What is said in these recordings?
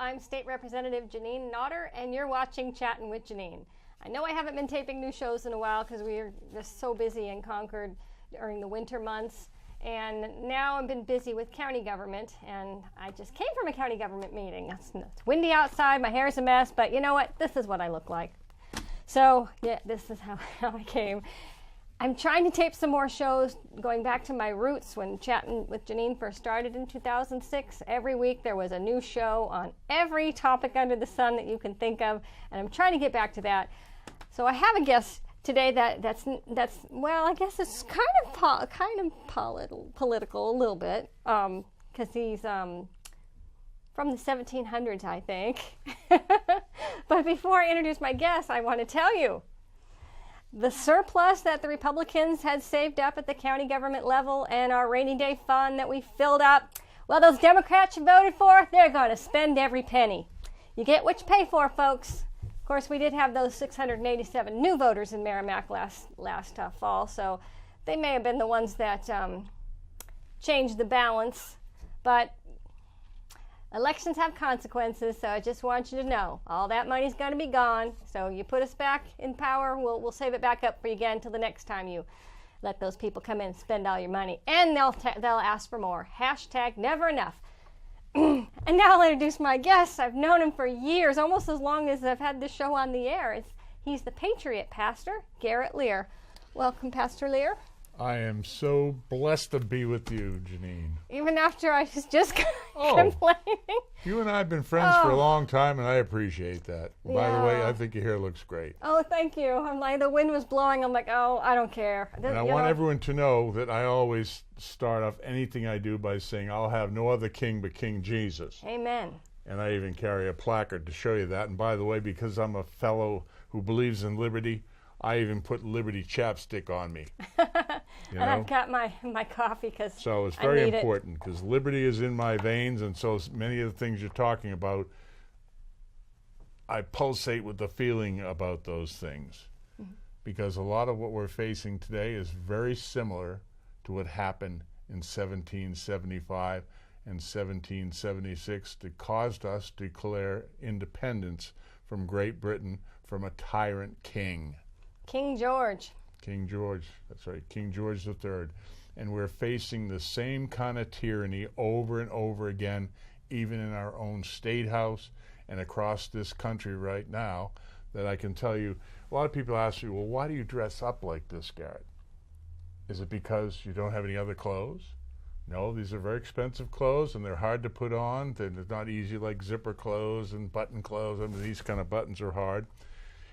I'm State Representative Jeanine Nodder, and you're watching Chattin with Jeanine. I know I haven't been taping new shows in a while because we are just so busy in Concord during the winter months, and now I've been busy with county government, and I just came from a county government meeting. It's windy outside, my hair's a mess, but you know what? This is what I look like. So, yeah, this is how I came. I'm trying to tape some more shows going back to my roots when Chattin with Jeanine first started in 2006. Every week there was a new show on every topic under the sun that you can think of, and I'm trying to get back to that. So I have a guest today that's well, I guess it's kind of political a little bit, because he's from the 1700s, I think. But before I introduce my guest, I want to tell you, the surplus that the Republicans had saved up at the county government level and our rainy day fund that we filled up, well, those Democrats you voted for, they're going to spend every penny. You get what you pay for, folks. Of course, we did have those 687 new voters in Merrimack last fall, so they may have been the ones that changed the balance. But elections have consequences, so I just want you to know all that money's going to be gone. So you put us back in power, we'll save it back up for you again until the next time you let those people come in and spend all your money. And they'll ask for more. Hashtag never enough. And now I'll introduce my guest. I've known him for years, almost as long as I've had this show on the air. He's the Patriot pastor, Garrett Lear. Welcome, Pastor Lear. I am so blessed to be with you, Jeanine. Even after I was just complaining. You and I have been friends for a long time, and I appreciate that. Yeah. By the way, I think your hair looks great. Oh, thank you. I'm like, the wind was blowing. I'm like, oh, I don't care. And I want everyone to know that I always start off anything I do by saying, I'll have no other king but King Jesus. Amen. And I even carry a placard to show you that. And by the way, because I'm a fellow who believes in liberty, I even put Liberty chapstick on me. And I've got my coffee because so it's very important because liberty is in my veins, and so many of the things you're talking about, I pulsate with the feeling about those things. Mm-hmm. Because a lot of what we're facing today is very similar to what happened in 1775 and 1776 that caused us to declare independence from Great Britain from a tyrant king. King George. King George, that's right, King George III. And we're facing the same kind of tyranny over and over again, even in our own state house and across this country right now, that I can tell you, a lot of people ask me, well, why do you dress up like this, Garrett? Is it because you don't have any other clothes? No, these are very expensive clothes, and they're hard to put on. They're not easy like zipper clothes and button clothes. I mean, these kind of buttons are hard.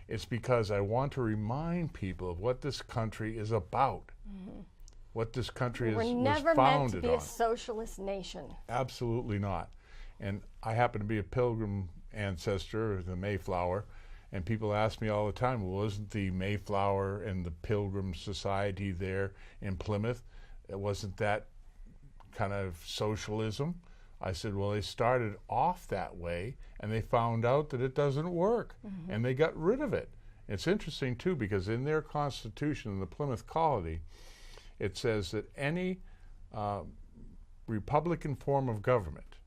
It's because I want to remind people of what this country is about, what this country was founded on. We're never meant to be a socialist nation. Absolutely not. And I happen to be a Pilgrim ancestor, the Mayflower, and people ask me all the time, well, isn't the Mayflower and the Pilgrim Society there in Plymouth? Wasn't that kind of socialism? I said, well, they started off that way, and they found out that it doesn't work, and they got rid of it. It's interesting, too, because in their constitution, in the Plymouth Colony, it says that any Republican form of government,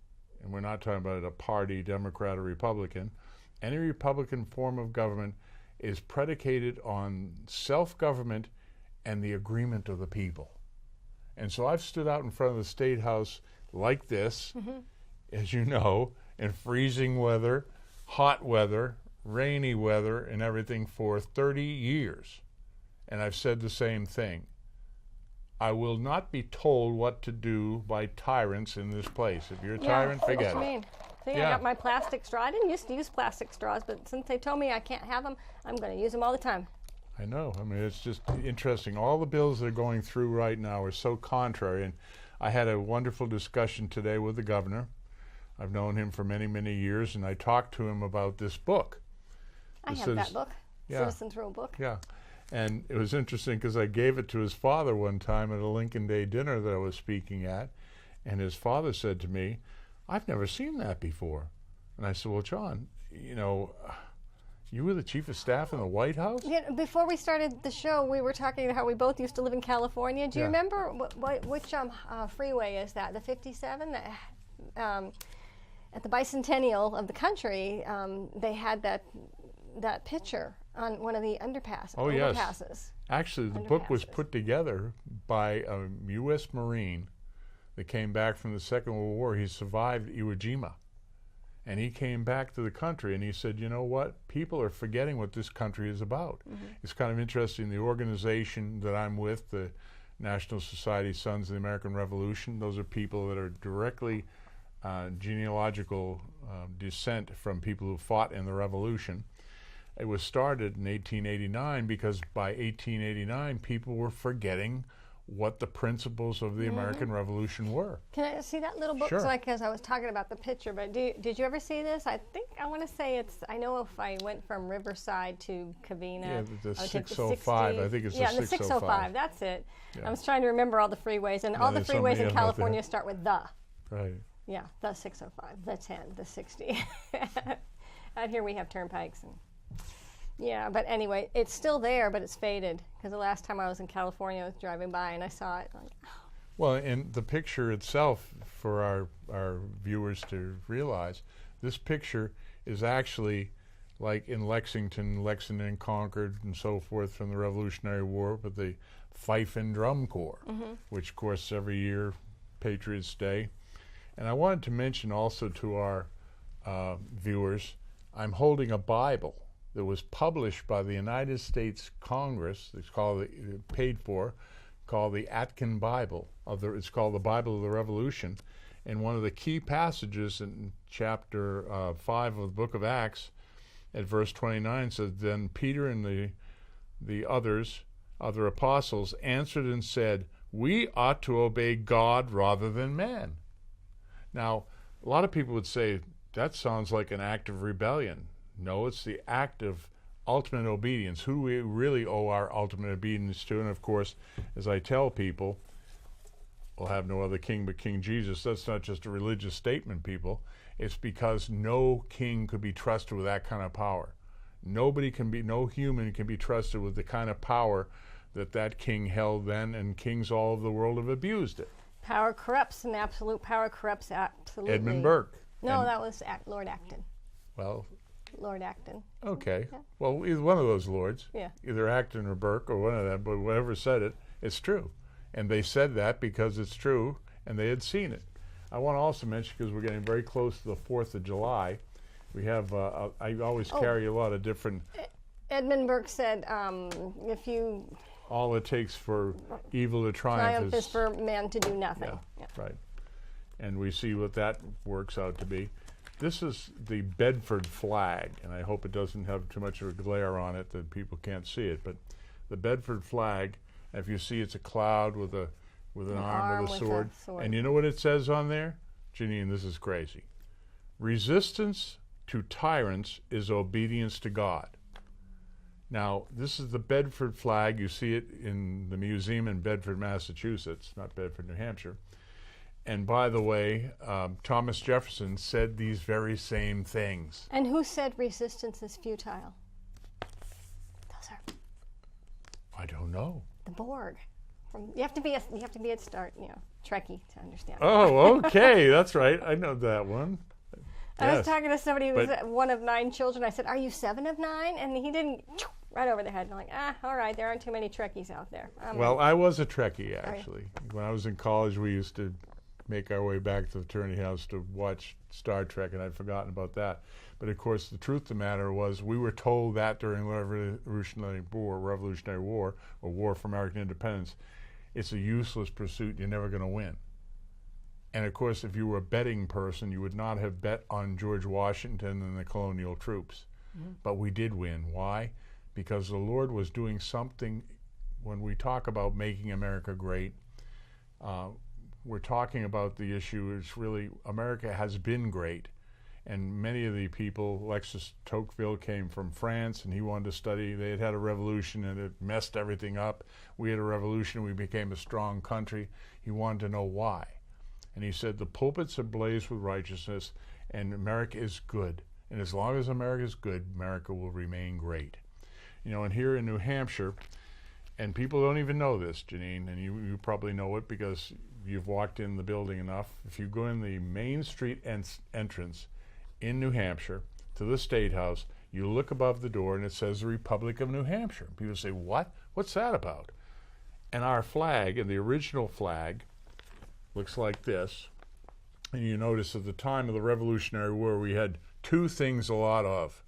and we're not talking about a party, Democrat or Republican, any Republican form of government is predicated on self-government and the agreement of the people. And so I've stood out in front of the State House like this, as you know, in freezing weather, hot weather, rainy weather, and everything for 30 years. And I've said the same thing. I will not be told what to do by tyrants in this place. If you're a tyrant, forget it. What you mean? See, I got my plastic straw. I didn't used to use plastic straws, but since they told me I can't have them, I'm going to use them all the time. I know. I mean, it's just interesting. All the bills that are going through right now are so contrary. And I had a wonderful discussion today with the governor. I've known him for many, many years, and I talked to him about this book. I have that book, Citizens Rule book. Yeah. And it was interesting because I gave it to his father one time at a Lincoln Day dinner that I was speaking at, and his father said to me, I've never seen that before. And I said, well, John, you know, you were the chief of staff in the White House? Yeah, before we started the show, we were talking about how we both used to live in California. Do you remember which freeway is that? The 57? at the bicentennial of the country, they had that picture on one of the overpasses. Yes. Actually, the book was put together by a U.S. Marine that came back from the Second World War. He survived Iwo Jima. And he came back to the country and he said, you know what? People are forgetting what this country is about. It's kind of interesting. The organization that I'm with, the National Society Sons of the American Revolution, those are people that are directly genealogical descent from people who fought in the Revolution. It was started in 1889 because by 1889 people were forgetting what the principles of the American Revolution were. Can I see that little book? Sure. Because I was talking about the picture, but did you ever see this? I want to say I know if I went from Riverside to Covina. Yeah, the 605, I think it's the 605. Yeah, the 605, that's it. Yeah. I was trying to remember all the freeways, and all the freeways in California start with the. Right. Yeah, the 605, the 10, the 60. Out here we have turnpikes. Yeah, but anyway, it's still there, but it's faded. Because the last time I was in California, I was driving by and I saw it. Like, oh. Well, and the picture itself, for our viewers to realize, this picture is actually like in Lexington and Concord and so forth from the Revolutionary War with the Fife and Drum Corps, which, of course, every year, Patriots Day. And I wanted to mention also to our viewers, I'm holding a Bible that was published by the United States Congress. It's called, paid for, called the Atkin Bible. It's called the Bible of the Revolution. And one of the key passages in chapter 5 of the book of Acts, at verse 29, says, "Then Peter and the other apostles answered and said, 'We ought to obey God rather than man.'" Now, a lot of people would say, that sounds like an act of rebellion. No, it's the act of ultimate obedience. Who do we really owe our ultimate obedience to? And of course, as I tell people, we'll have no other king but King Jesus. That's not just a religious statement, people. It's because no king could be trusted with that kind of power. No human can be trusted with the kind of power that king held then, and kings all over the world have abused it. Power corrupts, and absolute power corrupts absolutely. Edmund Burke. No, that was Lord Acton. Well, Lord Acton. Okay. Yeah. Well, either one of those lords, yeah. Either Acton or Burke or one of them, but whoever said it, it's true. And they said that because it's true, and they had seen it. I want to also mention, because we're getting very close to the 4th of July, we have, I always carry a lot of different... Edmund Burke said, if you... All it takes for evil to triumph is for man to do nothing. Yeah, right. And we see what that works out to be. This is the Bedford flag, and I hope it doesn't have too much of a glare on it that people can't see it, but the Bedford flag, if you see, it's a cloud with an arm with a sword. And you know what it says on there? Jeanine, this is crazy. Resistance to tyrants is obedience to God. Now, this is the Bedford flag. You see it in the museum in Bedford, Massachusetts, not Bedford, New Hampshire. And by the way, Thomas Jefferson said these very same things. And who said resistance is futile? Those are... I don't know. The Borg. You have to be a Trekkie to understand. Oh, okay, that's right. I know that one. I was talking to somebody who was one of 9 children. I said, "Are you 7 of 9?" And he didn't. Right over the head. I'm like, all right, there aren't too many Trekkies out there. Well, I was a Trekkie, actually. When I was in college, we used to make our way back to the fraternity house to watch Star Trek, and I'd forgotten about that. But of course, the truth of the matter was, we were told that during the Revolutionary War, or War for American Independence, it's a useless pursuit. You're never going to win. And of course, if you were a betting person, you would not have bet on George Washington and the colonial troops. Mm-hmm. But we did win. Why? Because the Lord was doing something. When we talk about making America great, we're talking about the issue is really America has been great. And many of the people, Alexis Tocqueville came from France, and he wanted to study. They had had a revolution, and it messed everything up. We had a revolution. We became a strong country. He wanted to know why. And he said, the pulpits are ablaze with righteousness, and America is good. And as long as America is good, America will remain great. You know, and here in New Hampshire, and people don't even know this, Jeanine, and you probably know it because you've walked in the building enough. If you go in the Main Street entrance, in New Hampshire to the State House. You look above the door and it says the Republic of New Hampshire. People say, what? What's that about? And our flag, and the original flag, looks like this. And you notice at the time of the Revolutionary War, we had two things a lot of.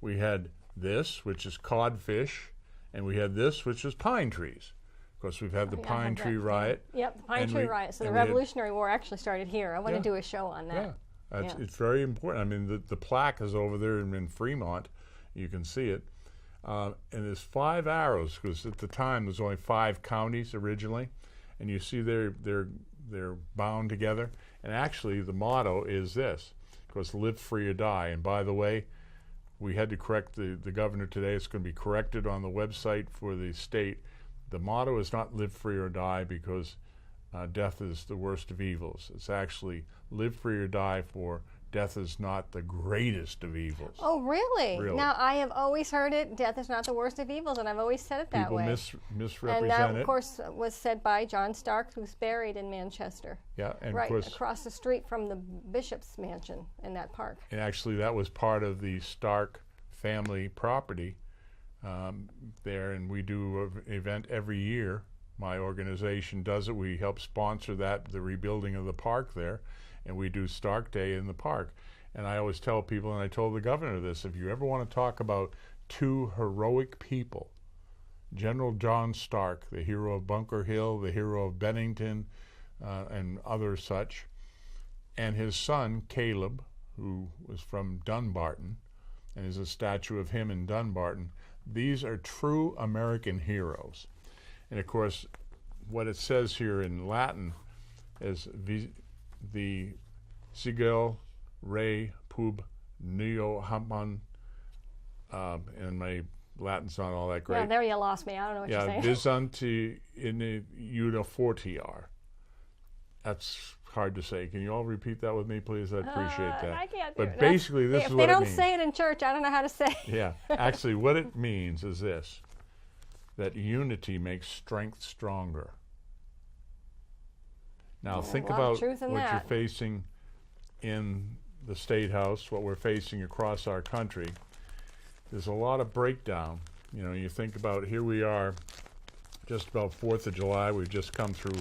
We had this, which is codfish, and we had this, which is pine trees. Of course, we've had the Pine Tree Riot. Yep, the Pine Tree Riot. So the Revolutionary War actually started here. I want to do a show on that. Yeah, it's very important. I mean, the plaque is over there in Fremont. You can see it. And there's 5 arrows, because at the time there's only 5 counties originally. And you see they're bound together. And actually, the motto is this, of course, live free or die. And by the way, we had to correct the governor today. It's going to be corrected on the website for the state. The motto is not live free or die, because death is the worst of evils. It's actually live free or die, for death is not the greatest of evils. Oh, really? Now, I have always heard it, death is not the worst of evils, and I've always said it that way. People misrepresent and that, it. of course, was said by John Stark, who's buried in Manchester. Yeah, and right, of course, across the street from the bishop's mansion in that park. And actually, that was part of the Stark family property there, and we do an event every year. My organization does it. We help sponsor that, the rebuilding of the park there, and we do Stark Day in the park. And I always tell people, and I told the governor this, if you ever want to talk about 2 heroic people, General John Stark, the hero of Bunker Hill, the hero of Bennington, and other such, and his son Caleb, who was from Dunbarton, and there's a statue of him in Dunbarton. These are true American heroes. And of course, what it says here in Latin is the Sigil Rei Pub Neo Haman, and my Latin's not all that great. Yeah, there you lost me. I don't know what you're saying. Visanti in Unifortiar. That's hard to say. Can you all repeat that with me, please? I'd appreciate that. I can't do it. But basically, this is what it means. If they don't say it in church, I don't know how to say it. Yeah. Actually, what it means is this, that unity makes strength stronger. Now, think about what you're facing in the State House, what we're facing across our country. There's a lot of breakdown. You know, you think about, here we are, just about 4th of July. We've just come through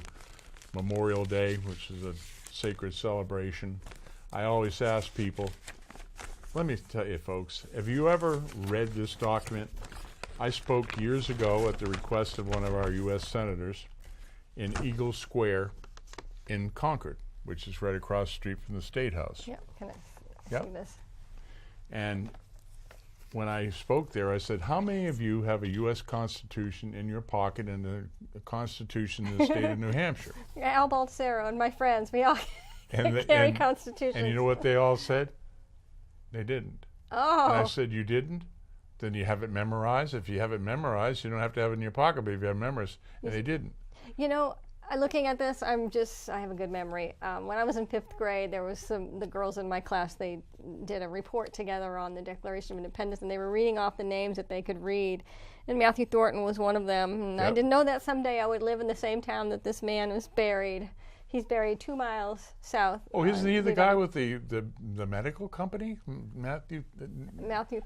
Memorial Day, which is a sacred celebration. I always ask people, let me tell you folks, have you ever read this document? I spoke years ago at the request of one of our U.S. senators in Eagle Square in Concord, which is right across the street from the State House. Yeah, can I see this? And when I spoke there, I said, how many of you have a U.S. Constitution in your pocket and a Constitution in the state of New Hampshire? Yeah, Al Baltzero and my friends, we all carry Constitutions. And you know what they all said? They didn't. Oh. And I said, you didn't? Then you have it memorized. If you have it memorized, you don't have to have it in your pocket, but if you have it memorized, and they didn't. You know, looking at this, I have a good memory. When I was in 5th grade, there was the girls in my class, they did a report together on the Declaration of Independence, and they were reading off the names that they could read. And Matthew Thornton was one of them. And I didn't know that someday I would live in the same town that this man was buried. He's buried 2 miles south. Oh, isn't he the guy with the medical company? Matthew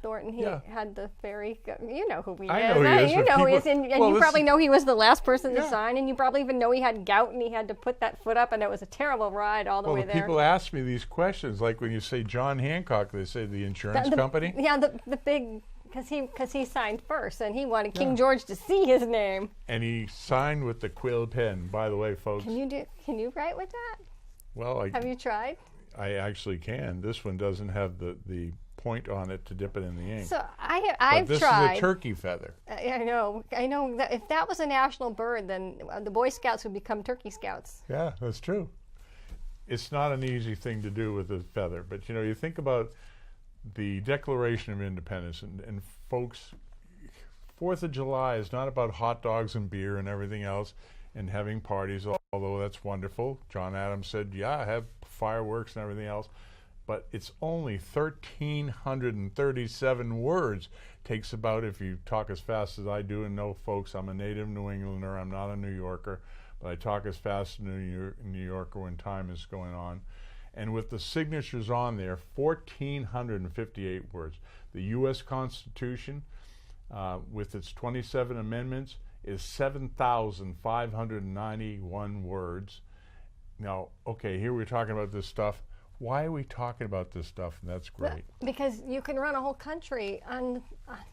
Thornton. He had the ferry. You know who he is. I know he is. You know he is. And you probably know he was the last person to sign. And you probably even know he had gout and he had to put that foot up. And it was a terrible ride all the way there. People ask me these questions. Like when you say John Hancock, they say the insurance company. Yeah, the big... Because he signed first, and he wanted King George to see his name. And he signed with the quill pen. By the way, folks. Can you write with that? Well, have you tried? I actually can. This one doesn't have the point on it to dip it in the ink. So I've tried. This is a turkey feather. I know that if that was a national bird, then the Boy Scouts would become Turkey Scouts. Yeah, that's true. It's not an easy thing to do with a feather, but you know, you think about the Declaration of Independence, and folks, 4th of July is not about hot dogs and beer and everything else and having parties, although that's wonderful. John Adams said, yeah, have fireworks and everything else, but it's only 1,337 words. Takes about, if you talk as fast as I do, and no, folks, I'm a native New Englander, I'm not a New Yorker, but I talk as fast as a New Yorker when time is going on. And with the signatures on there, 1,458 words. The U.S. Constitution, with its 27 amendments, is 7,591 words. Now, okay, here we're talking about this stuff. Why are we talking about this stuff? And that's great. Because you can run a whole country on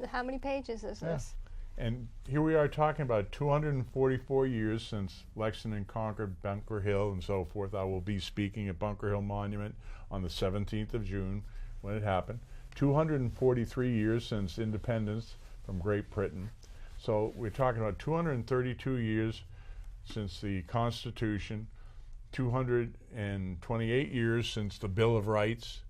how many pages is this? And here we are talking about 244 years since Lexington conquered Bunker Hill and so forth. I will be speaking at Bunker Hill Monument on the 17th of June when it happened. 243 years since independence from Great Britain. So we're talking about 232 years since the Constitution, 228 years since the Bill of Rights.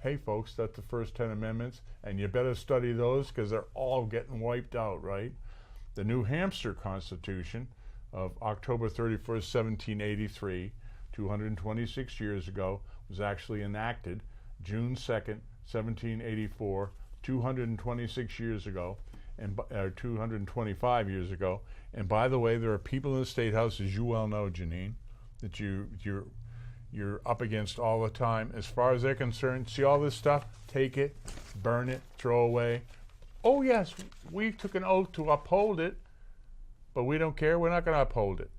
Hey folks, that's the first 10 amendments, and you better study those because they're all getting wiped out, right? The New Hampshire Constitution of October 31st, 1783, 226 years ago, was actually enacted June 2nd, 1784, 226 years ago, and 225 years ago. And by the way, there are people in the State House, as you well know, Jeanine, that you're up against all the time. As far as they're concerned, see all this stuff? Take it, burn it, throw away. Oh yes, we took an oath to uphold it, but we don't care, we're not going to uphold it.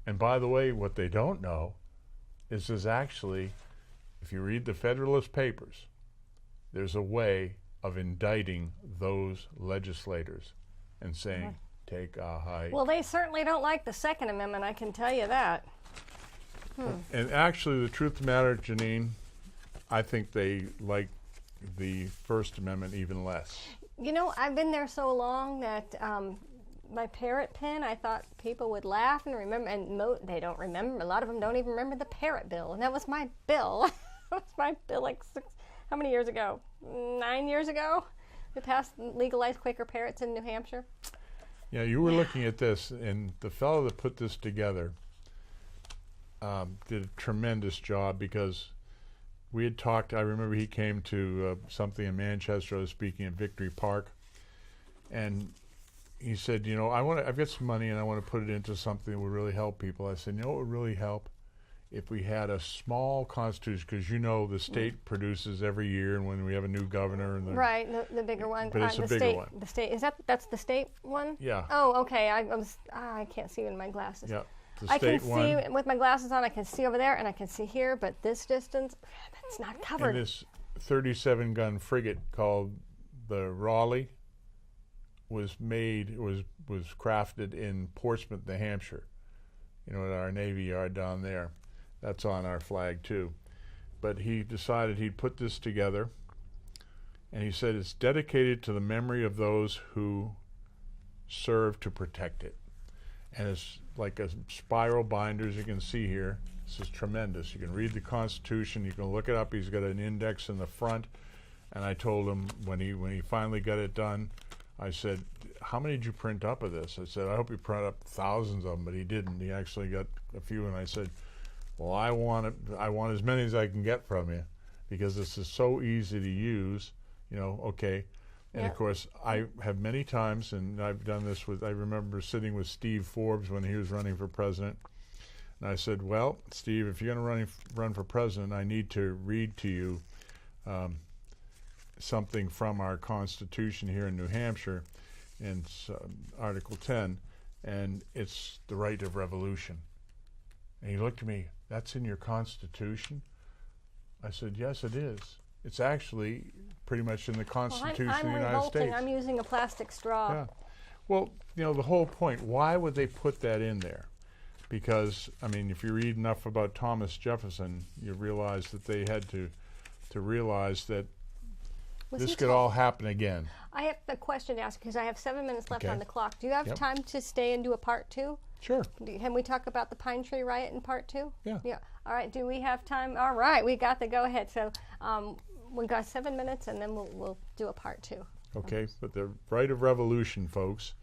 And by the way, what they don't know is there's actually, if you read the Federalist Papers, there's a way of indicting those legislators and saying, take a hike. Well, they certainly don't like the Second Amendment, I can tell you that. And actually, the truth of the matter, Jeanine, I think they like the First Amendment even less. You know, I've been there so long that my parrot pen, I thought people would laugh and remember, and they don't remember. A lot of them don't even remember the parrot bill, and that was my bill. That was my bill like how many years ago? 9 years ago? We passed legalized Quaker parrots in New Hampshire. Yeah, you were looking at this, and the fellow that put this together did a tremendous job, because we had talked. I remember he came to something in Manchester. I was speaking at Victory Park, and he said, you know, I've got some money and I want to put it into something that would really help people. I said, you know what would really help? If we had a small constitution, because you know the state produces every year, and when we have a new governor, and right, the bigger one. But it's a bigger one. The state that's the state one. Yeah. Oh, okay. I can't see in my glasses. Yeah. I can see with my glasses on. I can see over there, and I can see here. But this distance, that's not covered. And this 37-gun frigate called the Raleigh was crafted in Portsmouth, New Hampshire. You know, at our Navy Yard down there. That's on our flag too. But he decided he'd put this together, and he said it's dedicated to the memory of those who served to protect it. And it's like a spiral binder, as you can see here. This is tremendous. You can read the Constitution. You can look it up. He's got an index in the front. And I told him when he finally got it done, I said, how many did you print up of this? I said, I hope you print up thousands of them, but he didn't. He actually got a few, and I said, well, I want as many as I can get from you, because this is so easy to use, you know, okay. And of course, I have many times, and I've done this I remember sitting with Steve Forbes when he was running for president, and I said, well, Steve, if you're going to run for president, I need to read to you something from our Constitution here in New Hampshire, in Article 10, and it's the right of revolution. And he looked at me, that's in your Constitution? I said, yes, it is. It's actually pretty much in the Constitution of the United States. I'm using a plastic straw. Yeah. Well, you know, the whole point, why would they put that in there? Because, I mean, if you read enough about Thomas Jefferson, you realize that they had to realize that this could all happen again. I have a question to ask, because I have 7 minutes left on the clock. Do you have Yep. time to stay and do a part two? Sure. Can we talk about the Pine Tree Riot in part two? Yeah. Yeah. All right. Do we have time? All right. We got the go-ahead. So we got 7 minutes, and then we'll do a part two. Okay, but the right of revolution, folks,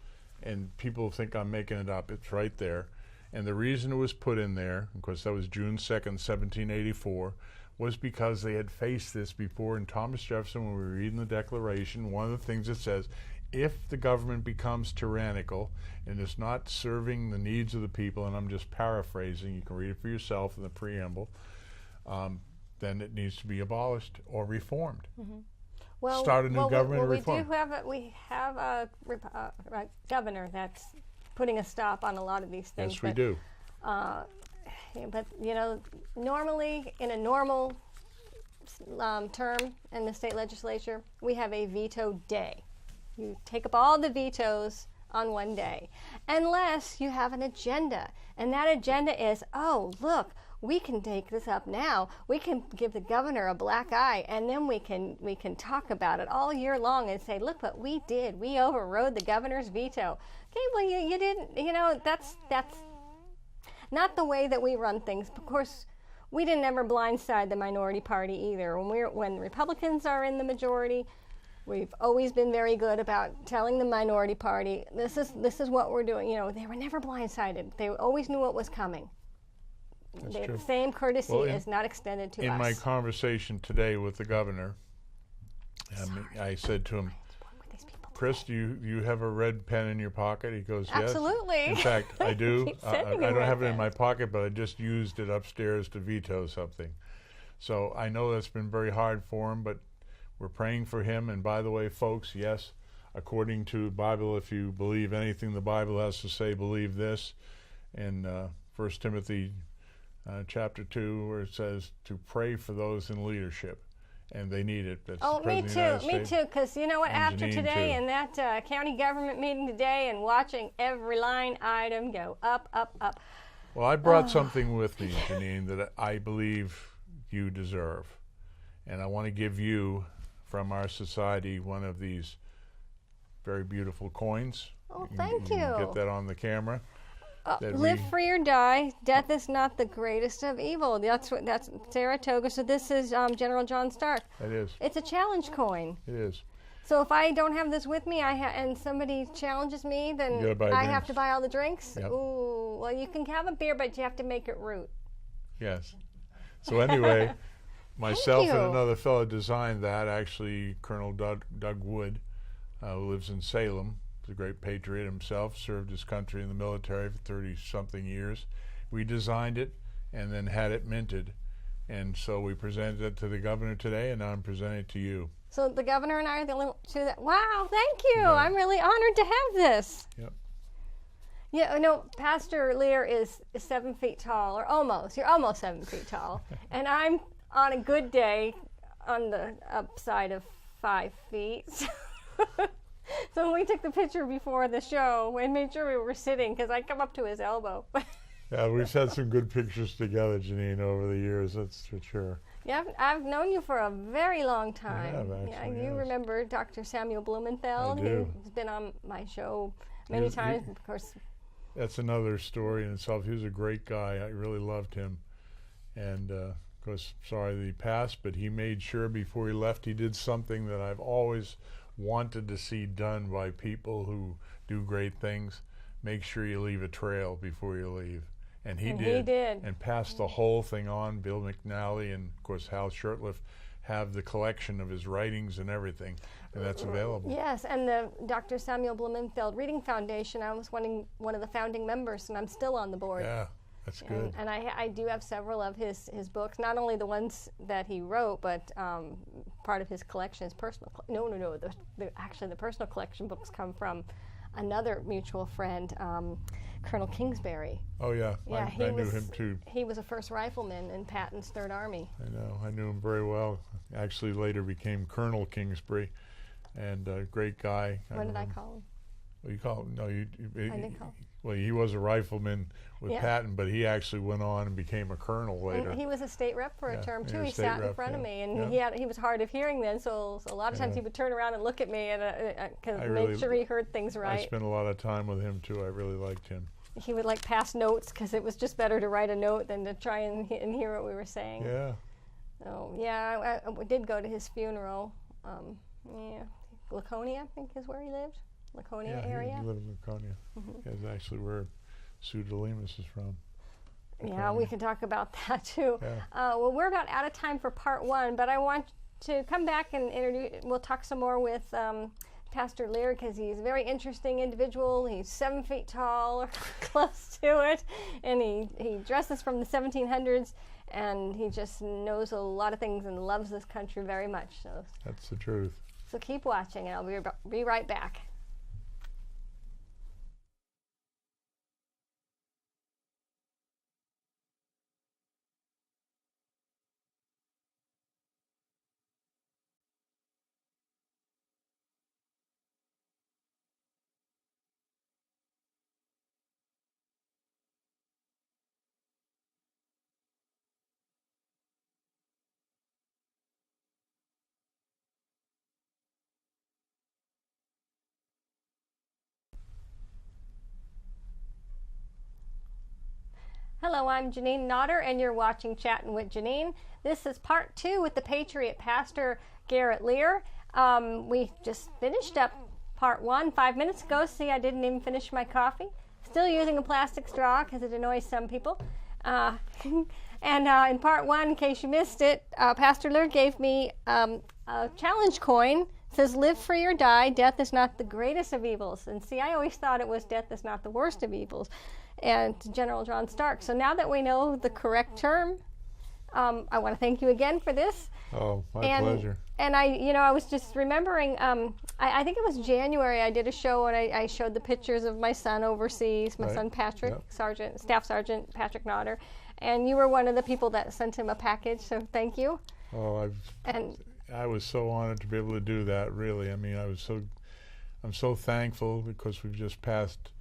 and people think I'm making it up, it's right there. And the reason it was put in there, of course that was June 2nd, 1784, was because they had faced this before. And Thomas Jefferson, when we were reading the Declaration, one of the things it says, if the government becomes tyrannical and is not serving the needs of the people, and I'm just paraphrasing, you can read it for yourself in the preamble, then it needs to be abolished or reformed. Well, Start a new government or reform. We have a governor that's putting a stop on a lot of these things. Yes, we do. But normally in a normal term in the state legislature, we have a veto day. You take up all the vetoes on one day, unless you have an agenda, and that agenda is, oh look, we can take this up now. We can give the governor a black eye, and then we can talk about it all year long and say, look what we did. We overrode the governor's veto. Okay, well you didn't. That's not the way that we run things. Of course, we didn't ever blindside the minority party either. When Republicans are in the majority, we've always been very good about telling the minority party, this is what we're doing. They were never blindsided. They always knew what was coming. The same courtesy is not extended to us. In my conversation today with the governor, I said to him, Chris, do you have a red pen in your pocket? He goes, yes. Absolutely. In fact, I do. I don't have it in my pen. pocket, but I just used it upstairs to veto something. So I know that's been very hard for him, but we're praying for him. And by the way, folks, yes, according to the Bible, if you believe anything the Bible has to say, believe this. In 1 Timothy chapter 2, where it says to pray for those in leadership. And they need it. That's me too, because you know what, after Jeanine today too. and that county government meeting today and watching every line item go up, up, up. Well, I brought something with me, Jeanine, that I believe you deserve. And I want to give you, from our society, one of these very beautiful coins. Oh, thank you. you. Can get that on the camera. Live free or die. Death is not the greatest of evil. That's Saratoga. So this is General John Stark. It is. It's a challenge coin. It is. So if I don't have this with me, and somebody challenges me, then I have to buy all the drinks. Yep. Ooh, well, you can have a beer, but you have to make it root. Yes. So anyway, myself you. and another fellow designed that. Actually, Colonel Doug Wood, who lives in Salem. He's a great patriot himself, served his country in the military for 30-something years. We designed it and then had it minted. And so we presented it to the governor today, and now I'm presenting it to you. So the governor and I are the only two that, wow, thank you. Yeah. I'm really honored to have this. Yep. Yeah, no, Pastor Lear is 7 feet tall, or almost. You're almost 7 feet tall. And I'm, on a good day, on the upside of 5 feet. So when we took the picture before the show, we made sure we were sitting, because I come up to his elbow. Yeah, we've had some good pictures together, Jeanine, over the years, that's for sure. Yeah, I've known you for a very long time. I have, actually, you yes. remember Dr. Samuel Blumenfeld? I do. He's been on my show many times, of course. That's another story in itself. He was a great guy. I really loved him. And, of course, sorry that he passed, but he made sure before he left he did something that I've always wanted to see done by people who do great things. Make sure you leave a trail before you leave. And he did. And passed the whole thing on. Bill McNally and, of course, Hal Shurtleff have the collection of his writings and everything, and that's available. Yes, and the Dr. Samuel Blumenfeld Reading Foundation, I was one of the founding members, and I'm still on the board. Yeah, that's good. And I do have several of his books, not only the ones that he wrote, but part of his collection is personal. No. Actually, the personal collection books come from another mutual friend, Colonel Kingsbury. Oh, yeah. Yeah, I knew him, too. He was a first rifleman in Patton's Third Army. I know. I knew him very well. Actually, later became Colonel Kingsbury, and a great guy. What did I call him? Well, you call him? No, I didn't call him. Well, he was a rifleman with Patton, but he actually went on and became a colonel later. And he was a state rep for a term too. He sat in front of me, and he was hard of hearing then. So a lot of times he would turn around and look at me and make sure he heard things right. I spent a lot of time with him too. I really liked him. He would pass notes, because it was just better to write a note than to try and hear what we were saying. Yeah. So yeah, I did go to his funeral. Laconia, I think, is where he lived. Laconia area. He lived in Laconia. That's actually where Sue DeLemus is from. Yeah, we can talk about that too. Yeah. Well, we're about out of time for part one, but I want to come back and introduce. We'll talk some more with Pastor Lear because he's a very interesting individual. He's 7 feet tall, or close to it, and he dresses from the 1700s, and he just knows a lot of things and loves this country very much. So that's the truth. So keep watching, and I'll be right back. Hello, I'm Jeanine Nodder, and you're watching Chattin' with Jeanine. This is part 2 with the Patriot Pastor Garrett Lear. We just finished up part 1 5 minutes ago. See, I didn't even finish my coffee. Still using a plastic straw because it annoys some people. And in part 1, in case you missed it, Pastor Lear gave me a challenge coin. It says, "Live free or die. Death is not the greatest of evils." And see, I always thought it was death is not the worst of evils. And to General John Stark. So now that we know the correct term, I want to thank you again for this. Oh, my pleasure. And I was just remembering, I think it was January, I did a show and I showed the pictures of my son overseas, my son Patrick, yep. Staff Sergeant Patrick Nodder, and you were one of the people that sent him a package, so thank you. Oh, I was so honored to be able to do that, really. I mean, I'm so thankful because we've just passed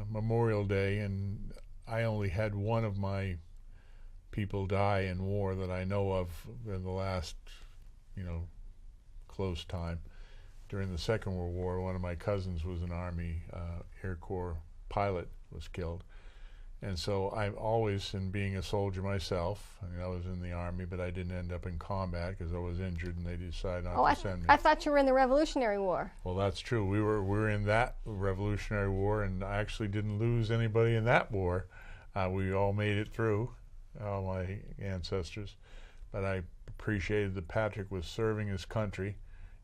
Memorial Day, and I only had one of my people die in war that I know of in the last, close time. During the Second World War, one of my cousins was an Army Air Corps pilot, was killed. And so I've always, in being a soldier myself, I was in the Army, but I didn't end up in combat because I was injured and they decided not to send me. I thought you were in the Revolutionary War. Well, that's true. We were in that Revolutionary War, and I actually didn't lose anybody in that war. We all made it through, all my ancestors. But I appreciated that Patrick was serving his country,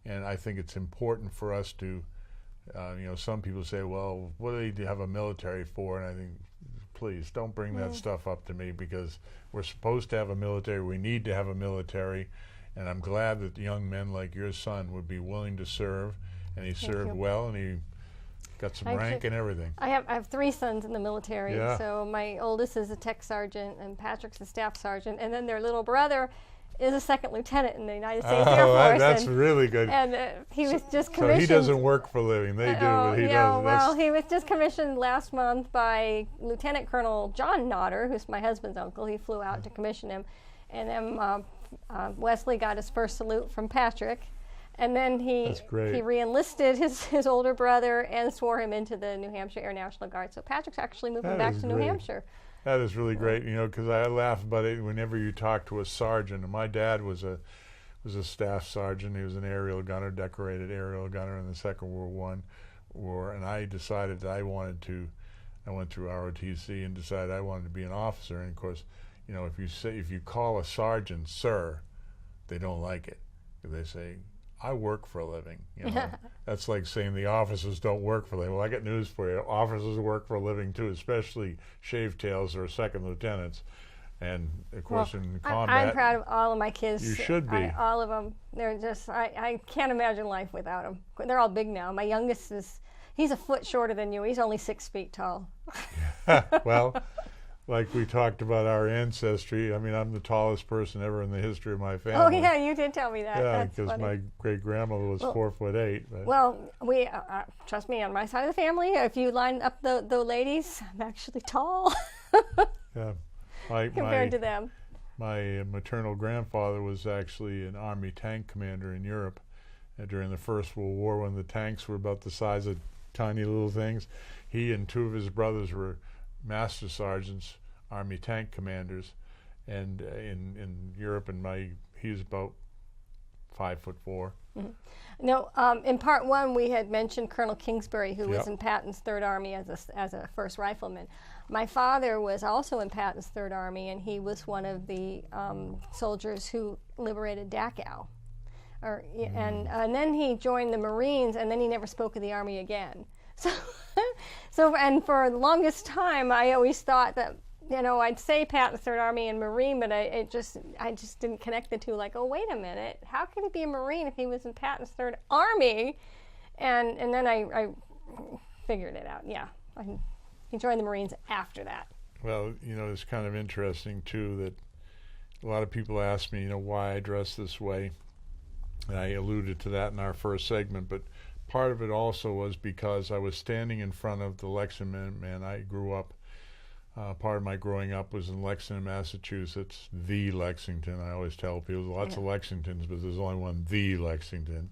and I think it's important for us to, some people say, well, what do they have a military for? And I think, please don't bring that stuff up to me, because we're supposed to have a military. We need to have a military, and I'm glad that young men like your son would be willing to serve, and he served well, and he got some rank and everything. I have 3 sons in the military. So my oldest is a tech sergeant, and Patrick's a staff sergeant, and then their little brother is a second lieutenant in the United States Air Force. That's really good. And he was just commissioned. So he doesn't work for a living. They do what he does. Well, he was just commissioned last month by Lieutenant Colonel John Nodder, who's my husband's uncle. He flew out to commission him. And then Wesley got his first salute from Patrick. And then he re-enlisted his older brother and swore him into the New Hampshire Air National Guard. So Patrick's actually moving back to New Hampshire. That is really great, because I laugh about it whenever you talk to a sergeant. And my dad was a staff sergeant. He was an aerial gunner, decorated aerial gunner in the Second World War. And I decided that I went through ROTC and decided I wanted to be an officer. And of course, if you call a sergeant sir, they don't like it. They say, I work for a living. That's like saying the officers don't work for a living. Well, I got news for you. Officers work for a living too, especially shave tails or second lieutenants. And of course, in combat, I'm proud of all of my kids. You should be. All of them. They're just. I can't imagine life without them. They're all big now. My youngest he's a foot shorter than you. He's only 6 feet tall. Well, like we talked about our ancestry, I'm the tallest person ever in the history of my family. Oh yeah, you did tell me that. Yeah, because my great-grandmother was 4'8". But. Well, we trust me, on my side of the family, if you line up the ladies, I'm actually tall. Yeah, compared to them. My maternal grandfather was actually an Army tank commander in Europe during the First World War, when the tanks were about the size of tiny little things. He and 2 of his brothers were master sergeants, Army tank commanders, and in Europe, and he's about 5'4". Mm-hmm. No, in part 1 we had mentioned Colonel Kingsbury, who was in Patton's Third Army as a first rifleman. My father was also in Patton's Third Army, and he was one of the soldiers who liberated Dachau. And then he joined the Marines, and then he never spoke of the Army again. So and for the longest time, I always thought that, I'd say Pat the Third Army and Marine, but I just didn't connect the two. Like, oh, wait a minute, how could he be a Marine if he was in Patton's Third Army? And then I figured it out. Yeah, he joined the Marines after that. Well, it's kind of interesting too that a lot of people ask me, why I dress this way. And I alluded to that in our first segment, but part of it also was because I was standing in front of the Lexington Minutemen. I grew up, part of my growing up was in Lexington, Massachusetts, the Lexington. I always tell people there's lots of Lexingtons, but there's only one, the Lexington,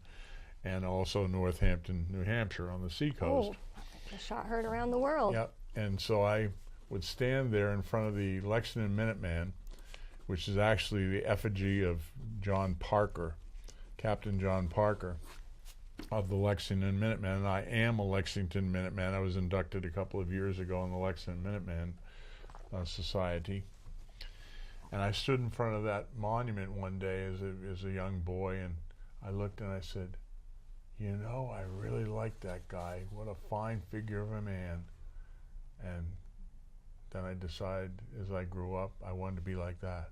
and also Northampton, New Hampshire on the seacoast. Oh, the shot heard around the world. Yep, and so I would stand there in front of the Lexington Minuteman, which is actually the effigy of John Parker, Captain John Parker of the Lexington Minutemen, and I am a Lexington Minuteman. I was inducted a couple of years ago in the Lexington Minuteman Society, and I stood in front of that monument one day as a young boy, and I looked and I said, I really like that guy. What a fine figure of a man. And then I decided as I grew up I wanted to be like that,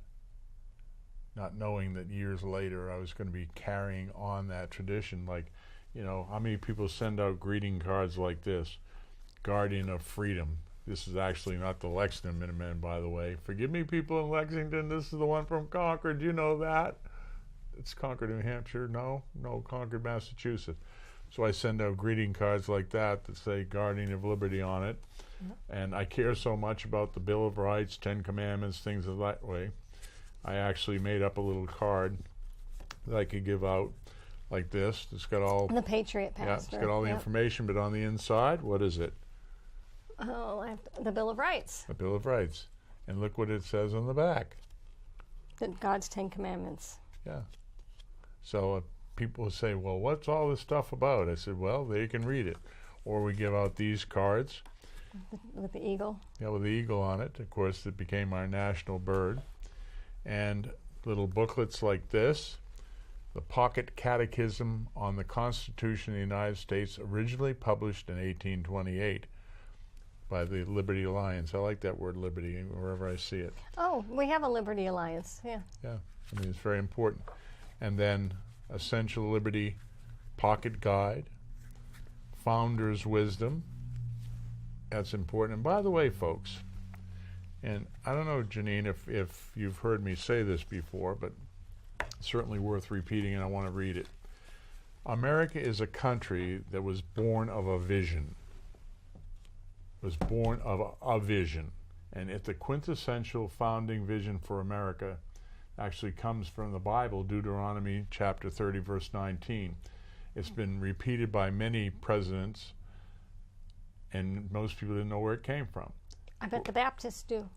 not knowing that years later I was going to be carrying on that tradition. Like, how many people send out greeting cards like this? Guardian of Freedom. This is actually not the Lexington Minutemen, by the way. Forgive me, people in Lexington, this is the one from Concord. You know that? It's Concord, New Hampshire. No, Concord, Massachusetts. So I send out greeting cards like that say Guardian of Liberty on it. And I care so much about the Bill of Rights, 10 Commandments, things of that way. I actually made up a little card that I could give out like this. It's got all the Patriot pastor. Yeah, it's got all the information, but on the inside, what is it? Oh, the Bill of Rights. The Bill of Rights. And look what it says on the back. God's 10 Commandments. Yeah. So people say, well, what's all this stuff about? I said, well, they can read it. Or we give out these cards. With the eagle? Yeah, with the eagle on it. Of course, it became our national bird. And little booklets like this, the Pocket Catechism on the Constitution of the United States, originally published in 1828 by the Liberty Alliance. I like that word liberty wherever I see it. Oh, we have a Liberty Alliance, yeah. Yeah, it's very important. And then Essential Liberty Pocket Guide, Founder's Wisdom. That's important. And by the way, folks, and I don't know, Jeanine, if you've heard me say this before, but it's certainly worth repeating, and I want to read it. America is a country that was born of a vision. Was born of a vision. And if the quintessential founding vision for America actually comes from the Bible, Deuteronomy chapter 30, verse 19. It's been repeated by many presidents, and most people didn't know where it came from. I bet the Baptists do.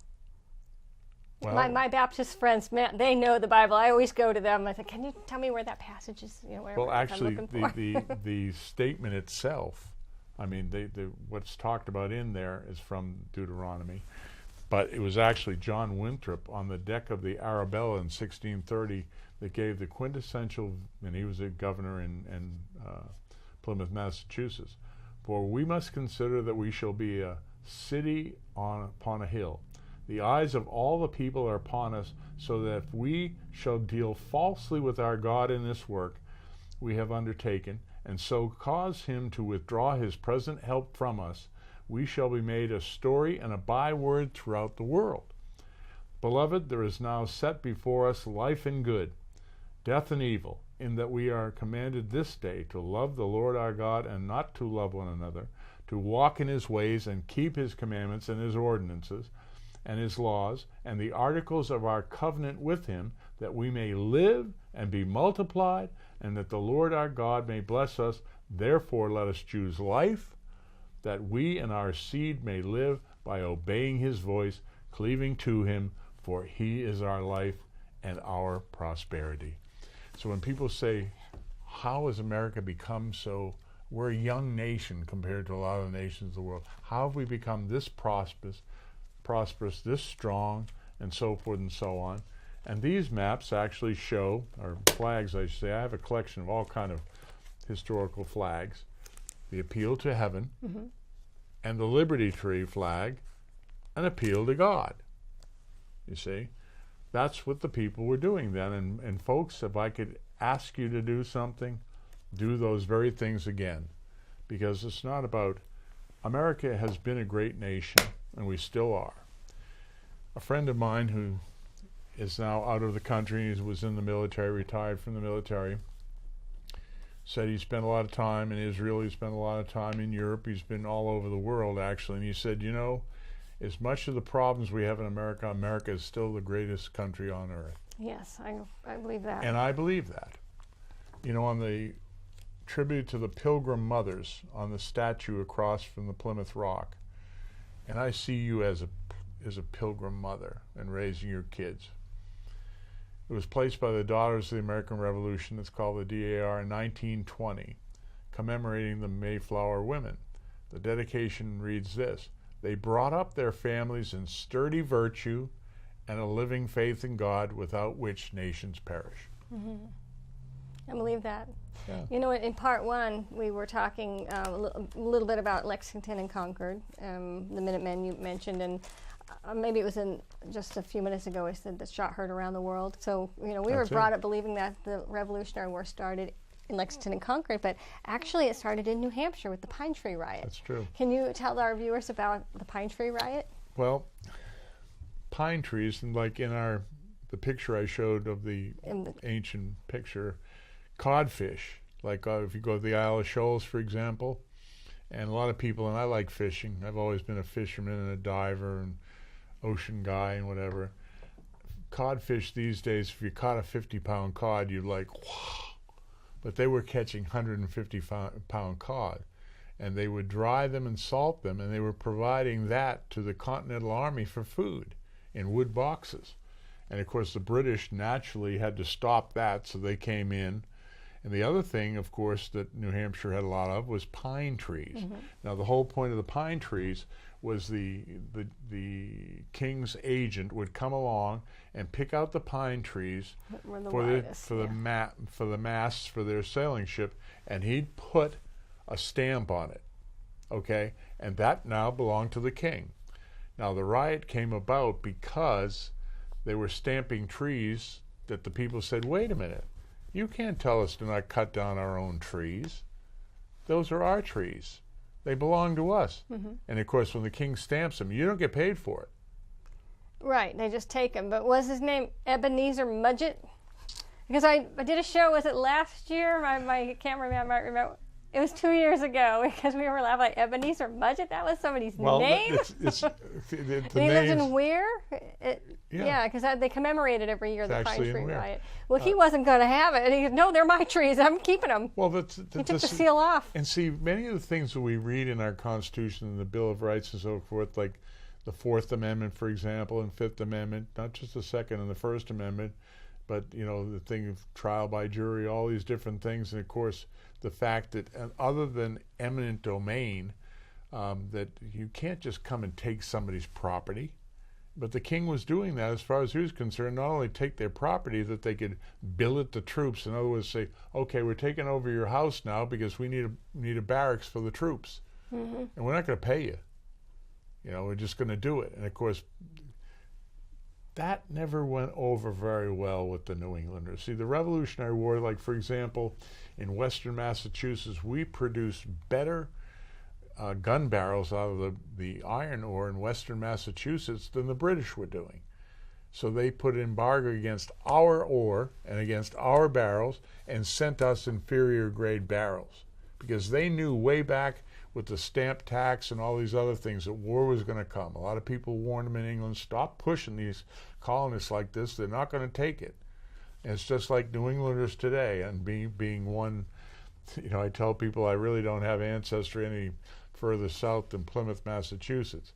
Well, my Baptist friends, man, they know the Bible. I always go to them. I say, "Can you tell me where that passage is?" Well, actually, the statement itself, I mean, what's talked about in there is from Deuteronomy, but it was actually John Winthrop on the deck of the Arabella in 1630 that gave the quintessential, and he was a governor in Plymouth, Massachusetts. For we must consider that we shall be a city upon a hill. The eyes of all the people are upon us, so that if we shall deal falsely with our God in this work we have undertaken, and so cause him to withdraw his present help from us, we shall be made a story and a byword throughout the world. Beloved, there is now set before us life and good, death and evil, in that we are commanded this day to love the Lord our God and not to love one another, to walk in his ways and keep his commandments and his ordinances and his laws and the articles of our covenant with him, that we may live and be multiplied, and that the Lord our God may bless us. Therefore let us choose life, that we and our seed may live by obeying his voice, cleaving to him, for he is our life and our prosperity. So when people say, how has America become so, we're a young nation compared to a lot of the nations of the world, how have we become this prosperous, this strong, and so forth and so on? And these maps actually show, or flags I should say, I have a collection of all kind of historical flags. The Appeal to Heaven, and the Liberty Tree flag, an appeal to God. You see? That's what the people were doing then. And folks, if I could ask you to do something, do those very things again. Because it's not about, America has been a great nation, and we still are. A friend of mine who is now out of the country, he was in the military, retired from the military, said he spent a lot of time in Israel, he spent a lot of time in Europe, he's been all over the world actually, and he said, you know, as much of the problems we have in America, America is still the greatest country on earth. Yes, I believe that. And I believe that. You know, on the tribute to the Pilgrim Mothers, on the statue across from the Plymouth Rock, and I see you as a pilgrim mother and raising your kids. It was placed by the Daughters of the American Revolution, it's called the DAR, in 1920, commemorating the Mayflower women. The dedication reads this: they brought up their families in sturdy virtue and a living faith in God, without which nations perish. I believe that. Yeah. You know, in part one, we were talking a little bit about Lexington and Concord, the Minutemen you mentioned, and maybe it was in just a few minutes ago I said the shot heard around the world. So, you know, we were brought up believing that the Revolutionary War started in Lexington and Concord, but actually it started in New Hampshire with the Pine Tree Riot. That's true. Can you tell our viewers about the Pine Tree Riot? Well, pine trees, and like in the picture I showed of the ancient picture, codfish, like if you go to the Isle of Shoals, for example, and a lot of people, and I like fishing, I've always been a fisherman and a diver and ocean guy and whatever. Codfish these days, if you caught a 50-pound cod, you'd like, wow. But they were catching 150-pound cod, and they would dry them and salt them, and they were providing that to the Continental Army for food in wood boxes. And of course the British naturally had to stop that, so they came in. And the other thing, of course, that New Hampshire had a lot of was pine trees. Now the whole point of the pine trees was the king's agent would come along and pick out the pine trees for the masts for their sailing ship, and he'd put a stamp on it, okay? And that now belonged to the king. Now the riot came about because they were stamping trees that the people said, wait a minute, you can't tell us to not cut down our own trees. Those are our trees. They belong to us. And of course, when the king stamps them, you don't get paid for it. Right, they just take them. But was his name Ebenezer Mudgett? Because I did a show, was it last year? My cameraman might remember. It was 2 years ago, because we were laughing like Ebenezer Mudgett. That was somebody's name. The he lives in Weir. Yeah, because they commemorate it every year, the Pine Tree Riot. Well, he wasn't going to have it. And he said, no, they're my trees. I'm keeping them. Well, he took the seal off. And see, many of the things that we read in our Constitution and the Bill of Rights and so forth, like the Fourth Amendment, for example, and Fifth Amendment, not just the Second and the First Amendment, but, you know, the thing of trial by jury, all these different things. And, of course, the fact that other than eminent domain, that you can't just come and take somebody's property. But the king was doing that, as far as he was concerned, not only take their property, that they could billet the troops. In other words, say, okay, we're taking over your house now because we need a barracks for the troops. And we're not going to pay you. You know, we're just going to do it. And, of course, that never went over very well with the New Englanders. See, the Revolutionary War, like, for example, in western Massachusetts, we produced better gun barrels out of the iron ore in western Massachusetts than the British were doing. So they put an embargo against our ore and against our barrels and sent us inferior grade barrels, because they knew way back with the stamp tax and all these other things that war was going to come. A lot of people warned them in England, stop pushing these colonists like this, they're not going to take it. And it's just like New Englanders today, and being one, you know, I tell people I really don't have ancestry any further south than Plymouth, Massachusetts.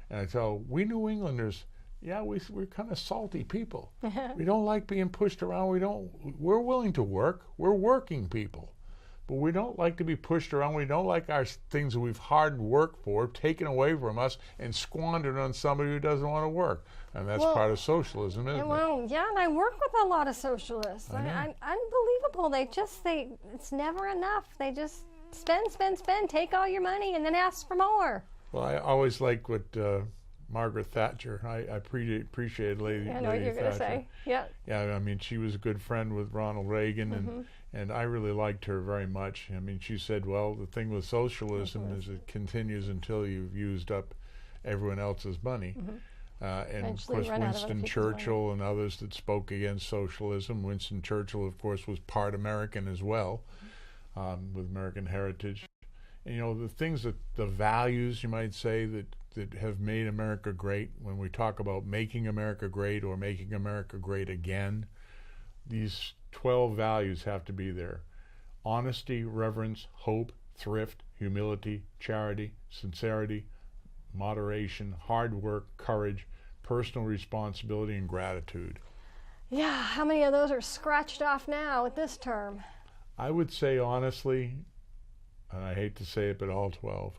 And I tell, we New Englanders, yeah, we're kind of salty people. We don't like being pushed around. We're willing to work. We're working people. but we don't like to be pushed around. We don't like our things that we've hard worked for taken away from us and squandered on somebody who doesn't want to work. And that's part of socialism, isn't it? Well, yeah, and I work with a lot of socialists. Unbelievable. It's never enough. They just spend, take all your money, and then ask for more. Well, I always like what Margaret Thatcher. I appreciated Lady I know what you're going to say. Yeah. Yeah, I mean, she was a good friend with Ronald Reagan, and I really liked her very much. I mean, she said, well, the thing with socialism is it continues until you've used up everyone else's money. And of course, Winston Churchill and others that spoke against socialism. Winston Churchill, of course, was part American as well, with American heritage. And, you know, the things the values, you might say, that have made America great, when we talk about making America great or making America great again, these 12 values have to be there. Honesty, reverence, hope, thrift, humility, charity, sincerity, moderation, hard work, courage, personal responsibility, and gratitude. Yeah, how many of those are scratched off now with this term? I would say honestly, and I hate to say it, but all 12.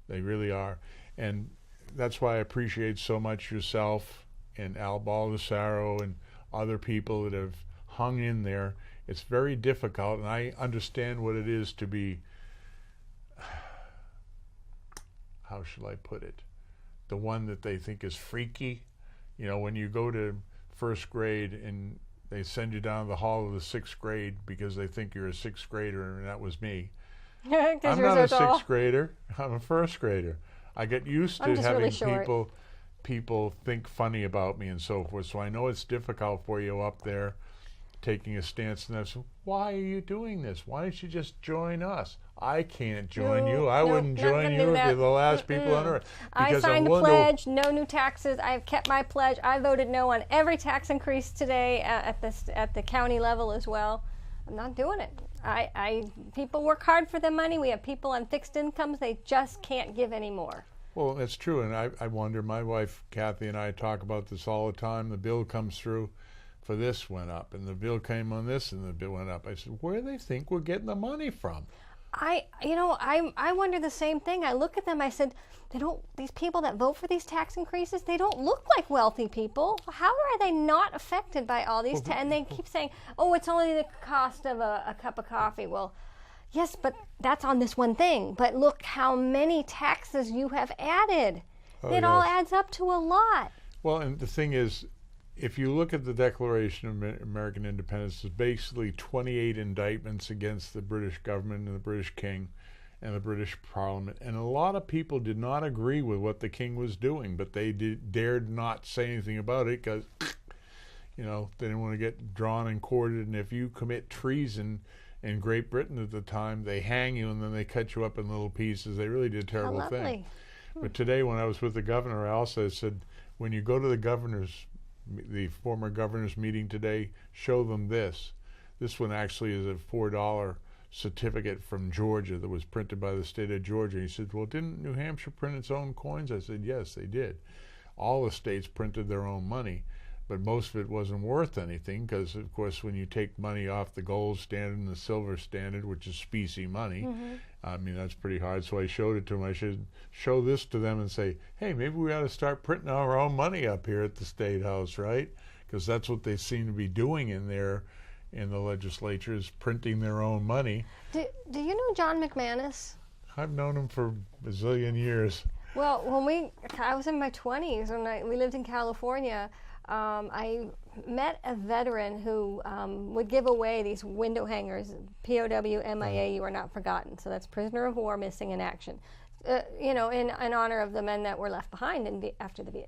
They really are. And that's why I appreciate so much yourself and Al Baldessaro and other people that have hung in there. It's very difficult, and I understand what it is to be, how should I put it, the one that they think is freaky. You know, when you go to first grade and they send you down the hall of the sixth grade because they think you're a sixth grader, and that was me. I'm not a sixth grader, I'm a first grader. I get used to having people think funny about me and so forth, so I know it's difficult for you up there taking a stance, and I said, why are you doing this? Why don't you just join us? I can't join you. I wouldn't join you if you're the last people on earth. I signed the pledge, no new taxes. I've kept my pledge. I voted no on every tax increase today at the county level as well. I'm not doing it. People work hard for their money. We have people on fixed incomes. They just can't give any more. Well, that's true, and I wonder, my wife Kathy and I talk about this all the time. The bill comes through for this went up, and the bill came on this, and the bill went up. I said, where do they think we're getting the money from? I wonder the same thing. I look at them, I said, these people that vote for these tax increases, they don't look like wealthy people. How are they not affected by all these? And they keep saying, oh, it's only the cost of a cup of coffee. Well, yes, but that's on this one thing. But look how many taxes you have added. It all adds up to a lot. Well, and the thing is, if you look at the Declaration of American Independence, there's basically 28 indictments against the British government and the British king and the British Parliament. And a lot of people did not agree with what the king was doing, but they dared not say anything about it because, you know, they didn't want to get drawn and quartered. And if you commit treason in Great Britain at the time, they hang you and then they cut you up in little pieces. They really did a terrible thing. But today, when I was with the governor, I also said, when you go to the former governor's meeting today, show them this. This one actually is a $4 certificate from Georgia that was printed by the state of Georgia. He said, well, didn't New Hampshire print its own coins? I said, yes, they did. All the states printed their own money, but most of it wasn't worth anything because, of course, when you take money off the gold standard and the silver standard, which is specie money, I mean, that's pretty hard. So I showed it to them. I should show this to them and say, hey, maybe we ought to start printing our own money up here at the State House, right? Because that's what they seem to be doing in there in the legislature, is printing their own money. Do you know John McManus? I've known him for a zillion years. Well, I was in my 20s when we lived in California. I met a veteran who would give away these window hangers, POW, MIA, you are not forgotten. So that's prisoner of war, missing in action. In honor of the men that were left behind after the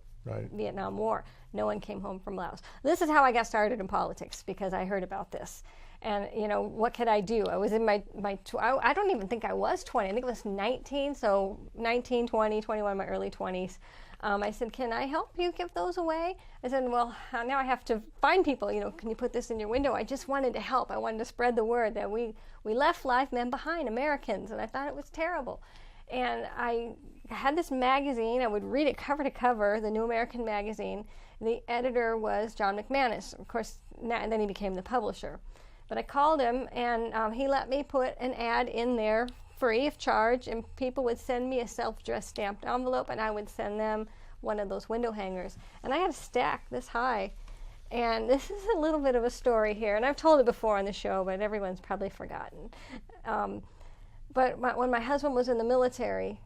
Vietnam War. No one came home from Laos. This is how I got started in politics, because I heard about this. And, what could I do? I was in I don't even think I was 20. I think it was 19, so 19, 20, 21, my early 20s. I said, can I help you give those away? I said, well, now I have to find people, can you put this in your window? I just wanted to help. I wanted to spread the word that we left live men behind, Americans, and I thought it was terrible. And I had this magazine. I would read it cover to cover, the New American magazine. The editor was John McManus, of course, and then he became the publisher. But I called him, and he let me put an ad in there free of charge, and people would send me a self-addressed stamped envelope, and I would send them one of those window hangers. And I had a stack this high. And this is a little bit of a story here, and I've told it before on the show, but everyone's probably forgotten. But when my husband was in the military,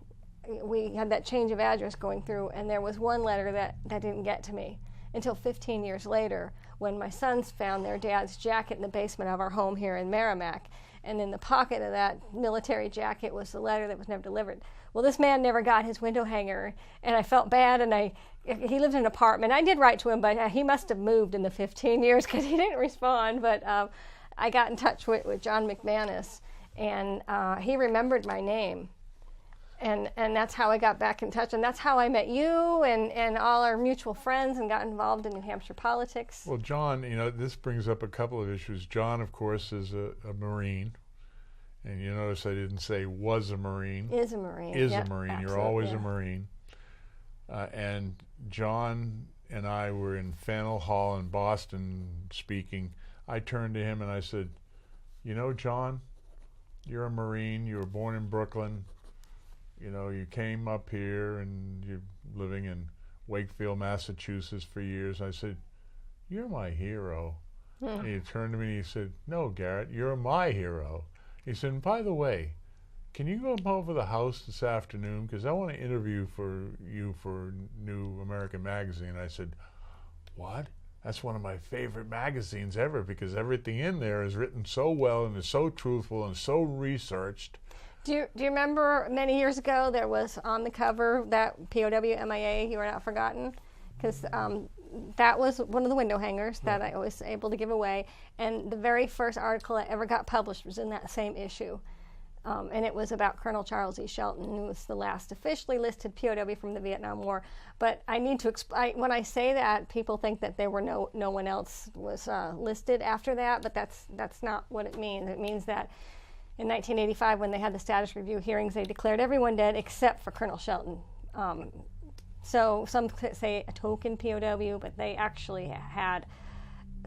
we had that change of address going through, and there was one letter that didn't get to me until 15 years later, when my sons found their dad's jacket in the basement of our home here in Merrimack. And in the pocket of that military jacket was the letter that was never delivered. Well, this man never got his window hanger, and I felt bad, and he lived in an apartment. I did write to him, but he must have moved in the 15 years because he didn't respond. But I got in touch with John McManus, and he remembered my name. And that's how I got back in touch, and that's how I met you and all our mutual friends and got involved in New Hampshire politics. Well, John, this brings up a couple of issues. John, of course, is a Marine, and you notice I didn't say was a Marine. Is a Marine. Is yep, a Marine. Absolutely. You're always a Marine. And John and I were in Faneuil Hall in Boston speaking. I turned to him and I said, John, you're a Marine. You were born in Brooklyn. You came up here and you're living in Wakefield, Massachusetts for years. I said, you're my hero. And he turned to me and he said, no, Garrett, you're my hero. He said, and by the way, can you come over to the house this afternoon? Because I want to interview you for New American Magazine. I said, what? That's one of my favorite magazines ever because everything in there is written so well and is so truthful and so researched. Do you remember many years ago there was on the cover that POW MIA, You Are Not Forgotten? Because that was one of the window hangers that I was able to give away. And the very first article that ever got published was in that same issue. And it was about Colonel Charles E. Shelton, who was the last officially listed POW from the Vietnam War. But I need to explain, when I say that, people think that there were no one else was listed after that, but that's not what it means. It means that in 1985, when they had the status review hearings, they declared everyone dead except for Colonel Shelton. So some say a token POW, but they actually had,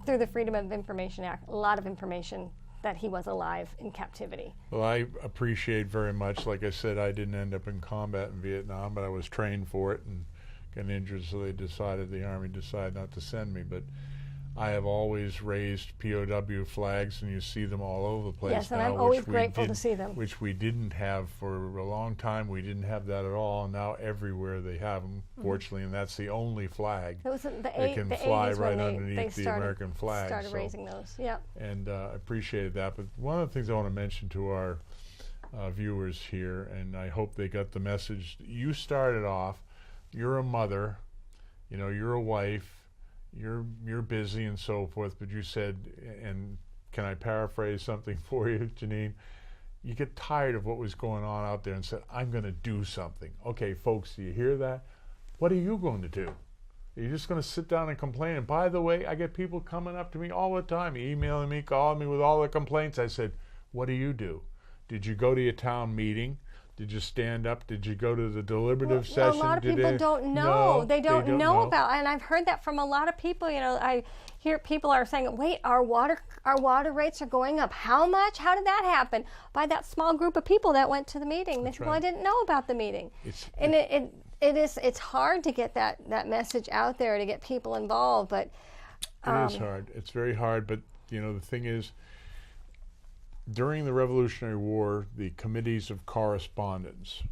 through the Freedom of Information Act, a lot of information that he was alive in captivity. Well, I appreciate very much. Like I said, I didn't end up in combat in Vietnam, but I was trained for it and got injured, so the Army decided not to send me. But I have always raised POW flags, and you see them all over the place yes, now. And I'm always grateful to see them. Which we didn't have for a long time. We didn't have that at all. Now everywhere they have them, fortunately, and that's the only flag that can fly right underneath the American flag. Started raising those, yeah. And I appreciated that. But one of the things I want to mention to our viewers here, and I hope they got the message. You started off, you're a mother, you're a wife, you're busy and so forth, but you said, and can I paraphrase something for you, Jeanine? You get tired of what was going on out there and said, I'm going to do something. Okay, folks, do you hear that? What are you going to do? Are you just going to sit down and complain? And by the way, I get people coming up to me all the time, emailing me, calling me with all the complaints. I said, what do you do? Did you go to your town meeting? Did you stand up? Did you go to the deliberative session? A lot of people don't know. No, they don't know about, and I've heard that from a lot of people. I hear people are saying, "Wait, our water rates are going up. How much? How did that happen?" By that small group of people that went to the meeting. They said, "Well, I didn't know about the meeting." It's hard to get that message out there to get people involved, but it is hard. It's very hard, but the thing is, during the Revolutionary War, the committees of correspondence,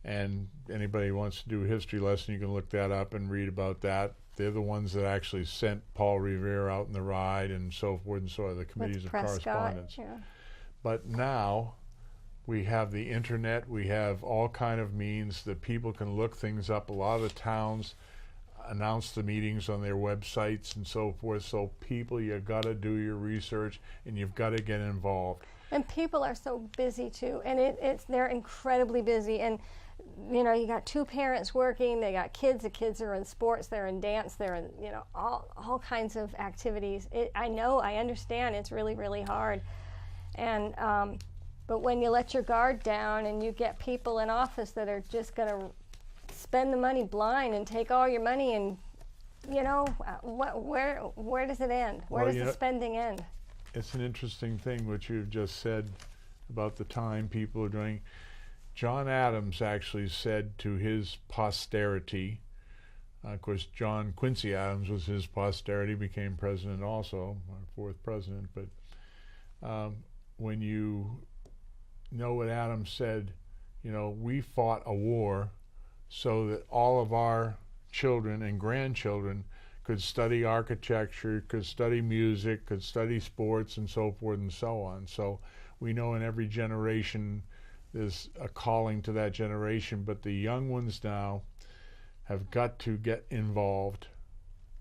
and anybody who wants to do a history lesson, you can look that up and read about that. They're the ones that actually sent Paul Revere out in the ride and so forth and so on, the committees of correspondence. Yeah. But now we have the internet, we have all kind of means that people can look things up. A lot of the towns announce the meetings on their websites and so forth. So people, you got to do your research and you've got to get involved. And people are so busy too, and they're incredibly busy. And you got two parents working, they got kids. The kids are in sports, they're in dance, they're in all kinds of activities. I understand. It's really, really hard. And but when you let your guard down and you get people in office that are just going to spend the money blind and take all your money, and where does it end? Where does the spending end? it's an interesting thing what you've just said about the time people are doing. John Adams actually said to his posterity, of course, John Quincy Adams was his posterity, became president also, our fourth president, but when you know what Adams said, you know, we fought a war so that all of our children and grandchildren could study architecture, could study music, could study sports, and so forth and so on. So we know in every generation there's a calling to that generation, but the young ones now have got to get involved.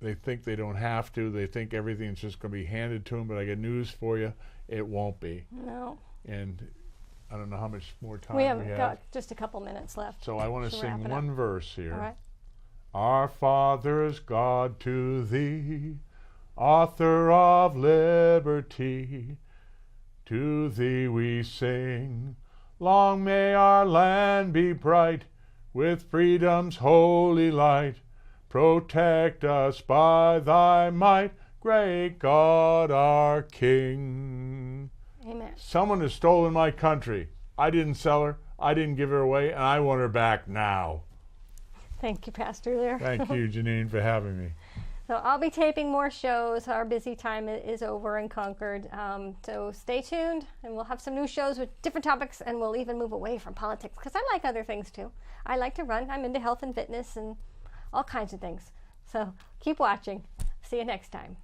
They think they don't have to. They think everything's just going to be handed to them, but I got news for you, it won't be. No. And I don't know how much more time We have. have got just a couple minutes left. So I want to sing one verse here. All right. Our fathers, God, to thee, author of liberty, to thee we sing. Long may our land be bright, with freedom's holy light. Protect us by thy might, great God, our King. Amen. Someone has stolen my country. I didn't sell her. I didn't give her away, and I want her back now. Thank you, Pastor, there. Thank you, Jeanine, for having me. So I'll be taping more shows. Our busy time is over in Concord. So stay tuned, and we'll have some new shows with different topics, and we'll even move away from politics, because I like other things too. I like to run. I'm into health and fitness and all kinds of things. So keep watching. See you next time.